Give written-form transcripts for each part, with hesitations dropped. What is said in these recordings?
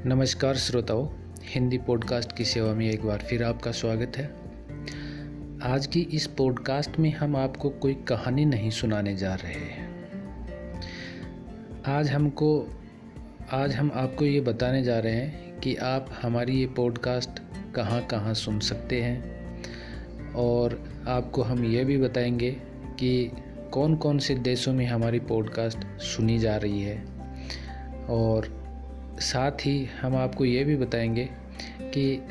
नमस्कार श्रोताओं, हिंदी पॉडकास्ट की सेवा में एक बार फिर आपका स्वागत है। आज की इस पॉडकास्ट में हम आपको कोई कहानी नहीं सुनाने जा रहे हैं। आज हम आपको ये बताने जा रहे हैं कि आप हमारी ये पॉडकास्ट कहाँ कहाँ सुन सकते हैं, और आपको हम ये भी बताएंगे कि कौन कौन से देशों में हमारी पॉडकास्ट सुनी जा रही है, और साथ ही हम आपको ये भी बताएंगे कि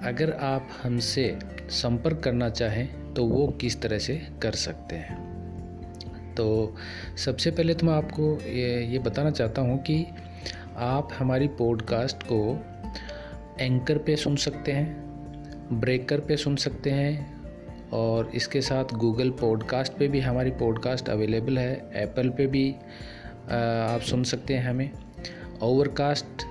अगर आप हमसे संपर्क करना चाहें तो वो किस तरह से कर सकते हैं। तो सबसे पहले तो मैं आपको ये बताना चाहता हूँ कि आप हमारी पॉडकास्ट को एंकर पे सुन सकते हैं, ब्रेकर पे सुन सकते हैं, और इसके साथ गूगल पॉडकास्ट पे भी हमारी पॉडकास्ट अवेलेबल है। एप्पल पे भी आप सुन सकते हैं हमें। ओवरकास्ट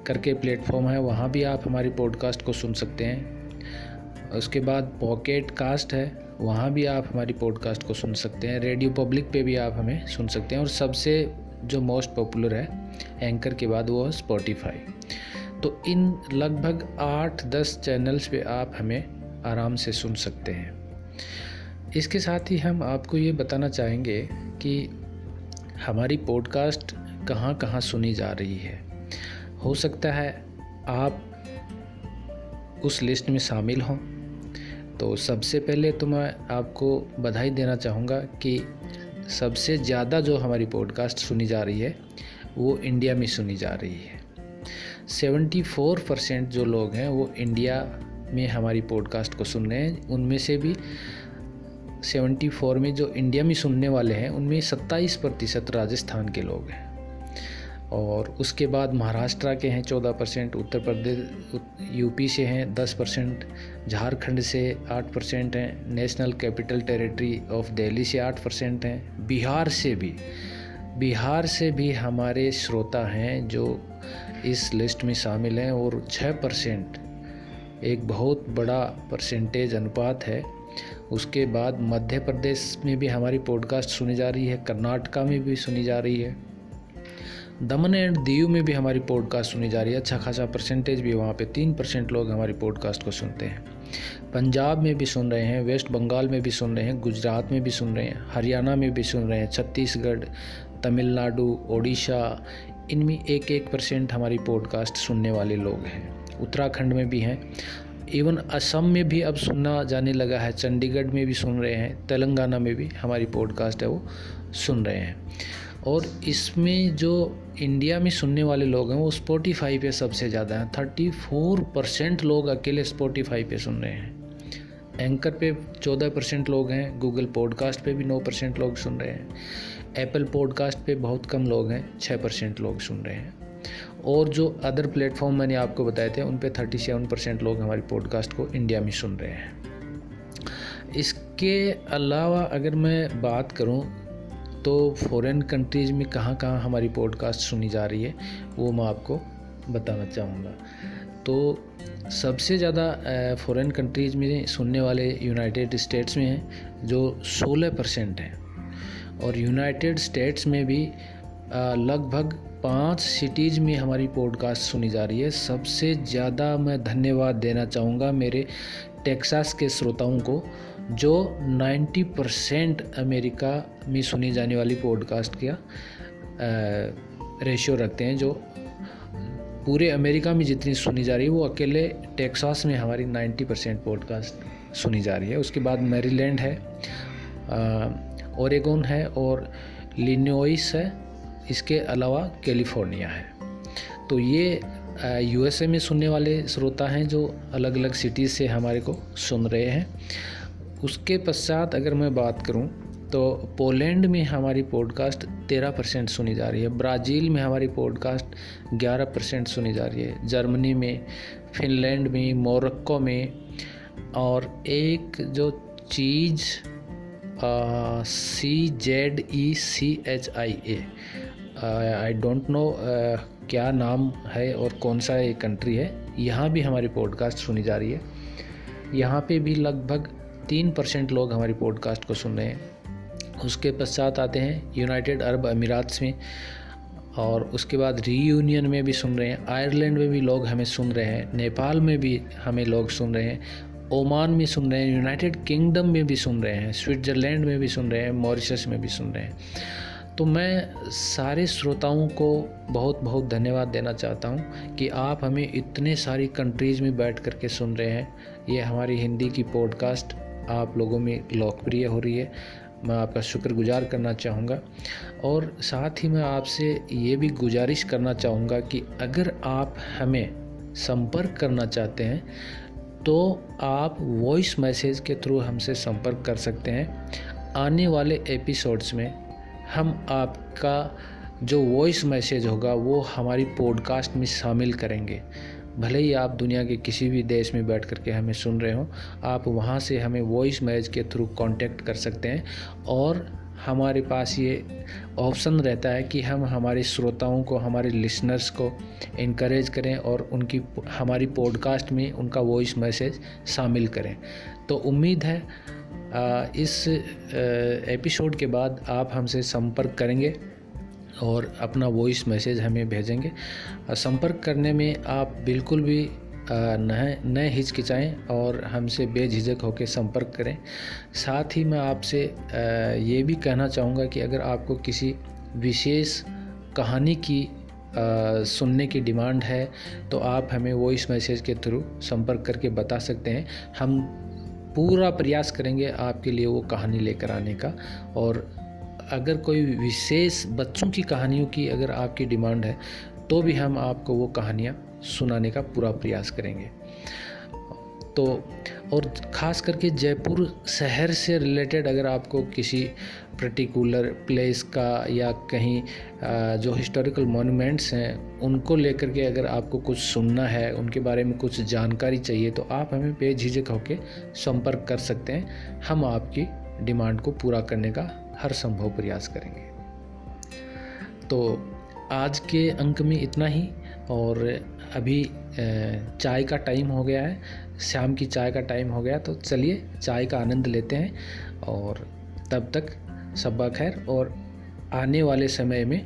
करके प्लेटफॉर्म है, वहाँ भी आप हमारी पॉडकास्ट को सुन सकते हैं। उसके बाद पॉकेट कास्ट है, वहाँ भी आप हमारी पॉडकास्ट को सुन सकते हैं। रेडियो पब्लिक पे भी आप हमें सुन सकते हैं, और सबसे जो मोस्ट पॉपुलर है एंकर के बाद वो है स्पॉटिफाई। तो इन लगभग 8-10 चैनल्स पे आप हमें आराम से सुन सकते हैं। इसके साथ ही हम आपको ये बताना चाहेंगे कि हमारी पॉडकास्ट कहाँ कहाँ सुनी जा रही है। हो सकता है आप उस लिस्ट में शामिल हों। तो सबसे पहले तो मैं आपको बधाई देना चाहूँगा कि सबसे ज़्यादा जो हमारी पॉडकास्ट सुनी जा रही है वो इंडिया में सुनी जा रही है। 74% जो लोग हैं वो इंडिया में हमारी पॉडकास्ट को सुन रहे हैं। उनमें से भी 74 में जो इंडिया में सुनने वाले हैं उनमें 27% राजस्थान के लोग हैं, और उसके बाद महाराष्ट्र के हैं 14%, उत्तर प्रदेश यूपी से हैं 10%, झारखंड से 8% हैं, national capital territory of Delhi से 8% हैं, बिहार से भी हमारे श्रोता हैं जो इस लिस्ट में शामिल हैं, और 6% एक बहुत बड़ा परसेंटेज अनुपात है। उसके बाद मध्य प्रदेश में भी हमारी पॉडकास्ट सुनी जा रही है, कर्नाटका में भी सुनी जा रही है, दमन एंड दीव में भी हमारी पॉडकास्ट सुनी जा रही है। अच्छा खासा परसेंटेज भी वहाँ पे 3% लोग हमारी पॉडकास्ट को सुनते हैं। पंजाब में भी सुन रहे हैं, वेस्ट बंगाल में भी सुन रहे हैं, गुजरात में भी सुन रहे हैं, हरियाणा में भी सुन रहे हैं, छत्तीसगढ़, तमिलनाडु, ओडिशा, इनमें 1% हमारी पॉडकास्ट सुनने वाले लोग हैं। उत्तराखंड में भी हैं, इवन असम में भी अब सुनना जाने लगा है, चंडीगढ़ में भी सुन रहे हैं, तेलंगाना में भी हमारी पॉडकास्ट है वो सुन रहे हैं। और इसमें जो इंडिया में सुनने वाले लोग हैं वो स्पॉटिफाई पे सबसे ज़्यादा हैं। 34% लोग अकेले स्पॉटिफाई पे सुन रहे हैं। एंकर पे 14% लोग हैं, गूगल पॉडकास्ट पे भी 9% लोग सुन रहे हैं, एप्पल पॉडकास्ट पे बहुत कम लोग हैं, 6% लोग सुन रहे हैं, और जो अदर प्लेटफॉर्म मैंने आपको बताए थे उन पे 37% लोग हमारी पॉडकास्ट को इंडिया में सुन रहे हैं। इसके अलावा अगर मैं बात करूं तो फॉरेन कंट्रीज़ में कहाँ कहाँ हमारी पॉडकास्ट सुनी जा रही है वो मैं आपको बताना चाहूँगा। तो सबसे ज़्यादा फॉरेन कंट्रीज़ में सुनने वाले यूनाइटेड स्टेट्स में हैं जो 16% हैं, और यूनाइटेड स्टेट्स में भी लगभग 5 सिटीज़ में हमारी पॉडकास्ट सुनी जा रही है। सबसे ज़्यादा मैं धन्यवाद देना चाहूँगा मेरे टेक्सास के श्रोताओं को जो 90% अमेरिका में सुनी जाने वाली पॉडकास्ट का रेशियो रखते हैं। जो पूरे अमेरिका में जितनी सुनी जा रही है वो अकेले टेक्सास में हमारी 90% पॉडकास्ट सुनी जा रही है। उसके बाद मैरीलैंड है, ओरेगोन है, और लिनोइस है। इसके अलावा कैलिफोर्निया है। तो ये यूएसए में सुनने वाले श्रोता हैं जो अलग अलग सिटीज़ से हमारे को सुन रहे हैं। उसके पश्चात अगर मैं बात करूं तो पोलैंड में हमारी पॉडकास्ट 13% सुनी जा रही है, ब्राज़ील में हमारी पॉडकास्ट 11% सुनी जा रही है, जर्मनी में, फिनलैंड में, मोरक्को में, और एक जो चीज़ CZECHIA, आई डोंट नो क्या नाम है और कौन सा ये कंट्री है, यहाँ भी हमारी पॉडकास्ट सुनी जा रही है। यहाँ पे भी लगभग 3% लोग हमारी पॉडकास्ट को सुन रहे हैं। उसके पश्चात आते हैं यूनाइटेड अरब अमीरात्स में और उसके बाद रीयूनियन में भी सुन रहे हैं, आयरलैंड में भी लोग हमें सुन रहे हैं, नेपाल में भी हमें लोग सुन रहे हैं, ओमान में सुन रहे हैं, यूनाइटेड किंगडम में भी सुन रहे हैं, स्विट्ज़रलैंड में भी सुन रहे हैं, मॉरिशस में भी सुन रहे हैं। तो मैं सारे श्रोताओं को बहुत बहुत धन्यवाद देना चाहता हूँ कि आप हमें इतने सारी कंट्रीज़ में बैठ कर के सुन रहे हैं। ये हमारी हिंदी की पॉडकास्ट आप लोगों में लोकप्रिय हो रही है। मैं आपका शुक्रगुजार करना चाहूँगा और साथ ही मैं आपसे ये भी गुजारिश करना चाहूँगा कि अगर आप हमें संपर्क करना चाहते हैं तो आप वॉइस मैसेज के थ्रू हमसे संपर्क कर सकते हैं। आने वाले एपिसोड्स में हम आपका जो वॉइस मैसेज होगा वो हमारी पॉडकास्ट में शामिल करेंगे। भले ही आप दुनिया के किसी भी देश में बैठ कर के हमें सुन रहे हो, आप वहाँ से हमें वॉइस मैसेज के थ्रू कांटेक्ट कर सकते हैं और हमारे पास ये ऑप्शन रहता है कि हम हमारे श्रोताओं को, हमारे लिसनर्स को इनकरेज करें और हमारी पॉडकास्ट में उनका वॉइस मैसेज शामिल करें। तो उम्मीद है इस एपिसोड के बाद आप हमसे संपर्क करेंगे और अपना वॉइस मैसेज हमें भेजेंगे। संपर्क करने में आप बिल्कुल भी न हिचकिचाएं और हमसे बेझिझक होकर संपर्क करें। साथ ही मैं आपसे ये भी कहना चाहूँगा कि अगर आपको किसी विशेष कहानी की सुनने की डिमांड है तो आप हमें वॉइस मैसेज के थ्रू संपर्क करके बता सकते हैं। हम पूरा प्रयास करेंगे आपके लिए वो कहानी लेकर आने का। और अगर कोई विशेष बच्चों की कहानियों की अगर आपकी डिमांड है तो भी हम आपको वो कहानियाँ सुनाने का पूरा प्रयास करेंगे। तो और ख़ास करके जयपुर शहर से रिलेटेड अगर आपको किसी पर्टिकुलर प्लेस का या कहीं जो हिस्टोरिकल मॉन्यूमेंट्स हैं उनको लेकर के अगर आपको कुछ सुनना है, उनके बारे में कुछ जानकारी चाहिए तो आप हमें बेझिझक होकर संपर्क कर सकते हैं। हम आपकी डिमांड को पूरा करने का हर संभव प्रयास करेंगे। तो आज के अंक में इतना ही। और अभी चाय का टाइम हो गया है, शाम की चाय का टाइम हो गया, तो चलिए चाय का आनंद लेते हैं। और तब तक शब्बा खैर। और आने वाले समय में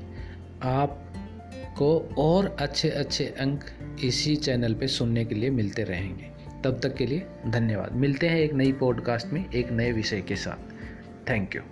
आपको और अच्छे अच्छे अंक इसी चैनल पे सुनने के लिए मिलते रहेंगे। तब तक के लिए धन्यवाद। मिलते हैं एक नई पॉडकास्ट में एक नए विषय के साथ। Thank you.